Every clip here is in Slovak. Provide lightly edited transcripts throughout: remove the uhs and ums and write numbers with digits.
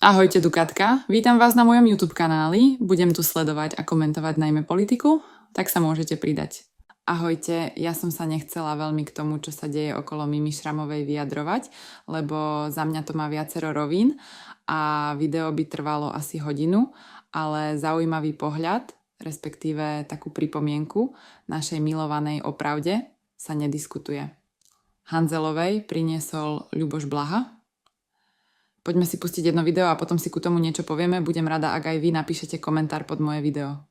Ahojte Dukatka, vítam vás na mojom YouTube kanáli, budem tu sledovať a komentovať najmä politiku, tak sa môžete pridať. Ahojte, ja som sa nechcela veľmi k tomu, čo sa deje okolo Mimi Šramovej vyjadrovať, lebo za mňa to má viacero rovín a video by trvalo asi hodinu, ale zaujímavý pohľad, respektíve takú pripomienku našej milovanej o pravde sa nediskutuje. Hanzelovej priniesol Ľuboš Blaha. Poďme si pustiť jedno video a potom si ku tomu niečo povieme. Budem rada, ak aj vy napíšete komentár pod moje video.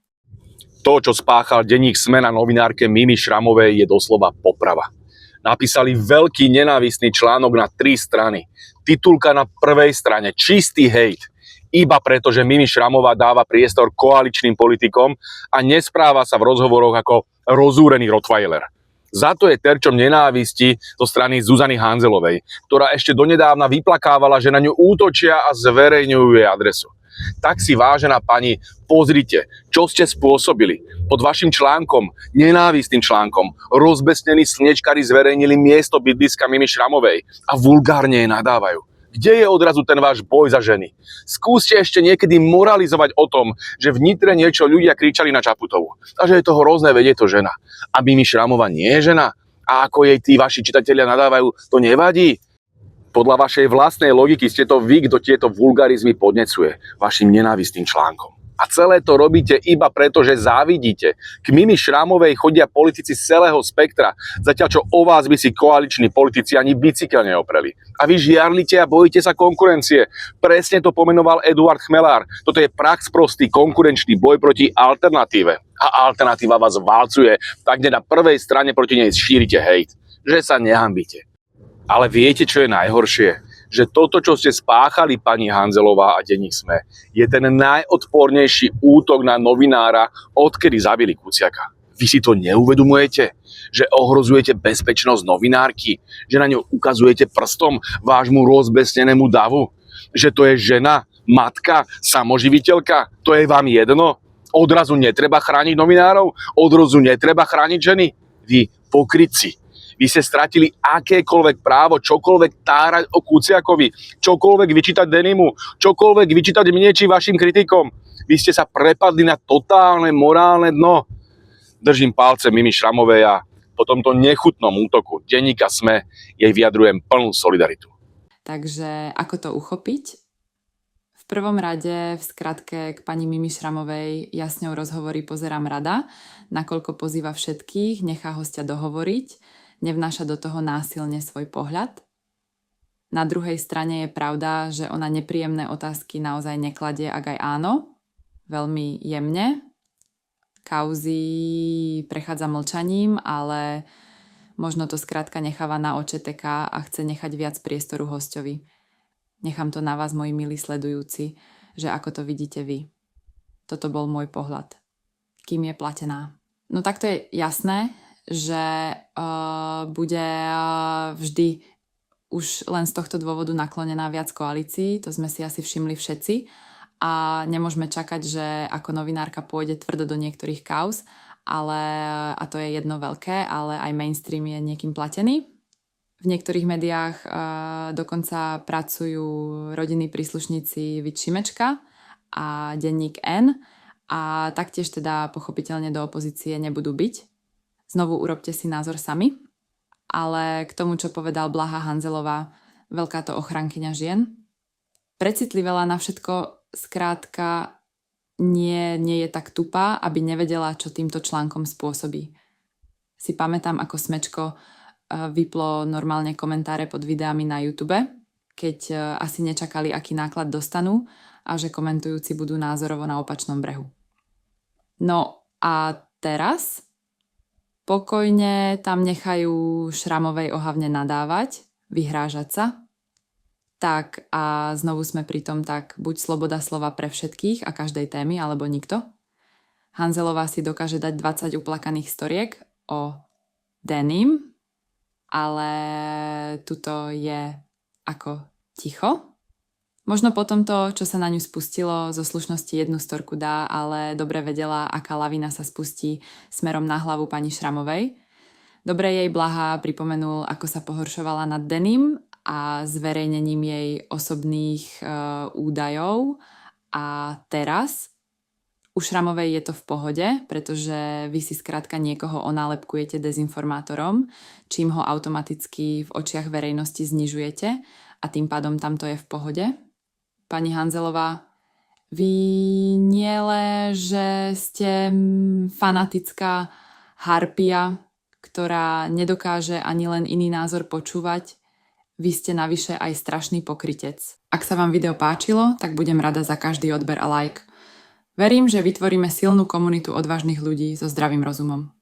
To, čo spáchal denník SME na novinárke Mimi Šramovej, je doslova poprava. Napísali veľký nenávistný článok na 3 strany. Titulka na prvej strane, čistý hejt. Iba preto, že Mimi Šramová dáva priestor koaličným politikom a nespráva sa v rozhovoroch ako rozúrený rottweiler. Za to je terčom nenávisti zo strany Zuzany Hanzelovej, ktorá ešte donedávna vyplakávala, že na ňu útočia a zverejňujú jej adresu. Tak si, vážená pani, pozrite, čo ste spôsobili. Pod vašim článkom, nenávistným článkom, rozbesnení slnečkári zverejnili miesto bydliska Mimi Šramovej a vulgárne jej nadávajú. Kde je odrazu ten váš boj za ženy? Skúste ešte niekedy moralizovať o tom, že v Nitre niečo ľudia kričali na Čaputovú. A že je to hrozné, veď je to žena. A Mimi Šramová nie je žena? A ako jej tí vaši čitatelia nadávajú, to nevadí? Podľa vašej vlastnej logiky ste to vy, kto tieto vulgarizmy podnecuje vašim nenávistným článkom. A celé to robíte iba preto, že závidíte. K Mimi Šramovej chodia politici z celého spektra, zatiaľ čo o vás by si koaliční politici ani bicykel neopreli. A vy žiarlite a bojíte sa konkurencie. Presne to pomenoval Eduard Chmelár. Toto je praxprostý konkurenčný boj proti alternatíve. A alternatíva vás válcuje, tak na prvej strane proti nej šírite hejt. Že sa nehambíte. Ale viete, čo je najhoršie? Že toto, čo ste spáchali, pani Hanzelová a denník SME, je ten najodpornejší útok na novinára, odkedy zabili Kuciaka. Vy si to neuvedomujete? Že ohrozujete bezpečnosť novinárky? Že na ňu ukazujete prstom vášmu rozbesnenému davu? Že to je žena, matka, samoživiteľka? To je vám jedno? Odrazu netreba chrániť novinárov? Odrazu netreba chrániť ženy? Vy pokrytci. Vy ste stratili akékoľvek právo, čokoľvek tárať o Kuciakovi, čokoľvek vyčítať Denimu, čokoľvek vyčítať mne či vašim kritikom. Vy ste sa prepadli na totálne morálne dno. Držím palce Mimi Šramovej a po tomto nechutnom útoku denníka SME jej vyjadrujem plnú solidaritu. Takže ako to uchopiť? V prvom rade v skratke k pani Mimi Šramovej ja s ňou rozhovory pozerám rada, nakoľko pozýva všetkých, nechá hostia dohovoriť, nevnáša do toho násilne svoj pohľad. Na druhej strane je pravda, že ona nepríjemné otázky naozaj nekladie, ak aj áno, veľmi jemne. Kauzy prechádza mlčaním, ale možno to skrátka necháva na očeteka a chce nechať viac priestoru hosťovi. Nechám to na vás, moji milí sledujúci, že ako to vidíte vy. Toto bol môj pohľad. Kým je platená. No tak to je jasné, že bude vždy už len z tohto dôvodu naklonená viac koalícií, to sme si asi všimli všetci a nemôžeme čakať, že ako novinárka pôjde tvrdo do niektorých kauz, ale, a to je jedno veľké, ale aj mainstream je niekým platený. V niektorých médiách dokonca pracujú rodinní príslušníci Vít Šimečka a denník N a taktiež teda pochopiteľne do opozície nebudú byť. Znovu urobte si názor sami. Ale k tomu, čo povedal Blaha Hanzelová, veľká to ochrankyňa žien. Precitliveľa na všetko, skrátka nie je tak tupá, aby nevedela, čo týmto článkom spôsobí. Si pamätám, ako Smečko vyplo normálne komentáre pod videami na YouTube, keď asi nečakali, aký náklad dostanú a že komentujúci budú názorovo na opačnom brehu. No a teraz pokojne tam nechajú Šramovej ohavne nadávať, vyhrážať sa. Tak a znovu sme pri tom tak buď sloboda slova pre všetkých a každej témy, alebo nikto. Hanzelová si dokáže dať 20 uplakaných storiek o denim, ale tuto je ako ticho. Možno po tomto, čo sa na ňu spustilo, zo slušnosti jednu storku dá, ale dobre vedela, aká lavina sa spustí smerom na hlavu pani Šramovej. Dobre jej Blaha pripomenul, ako sa pohoršovala nad denim a zverejnením jej osobných údajov. A teraz u Šramovej je to v pohode, pretože vy si skrátka niekoho onálepkujete dezinformátorom, čím ho automaticky v očiach verejnosti znižujete a tým pádom tamto je v pohode. Pani Hanzelová, vy niele, že ste fanatická harpia, ktorá nedokáže ani len iný názor počúvať, vy ste navyše aj strašný pokrytec. Ak sa vám video páčilo, tak budem rada za každý odber a like. Verím, že vytvoríme silnú komunitu odvážnych ľudí so zdravým rozumom.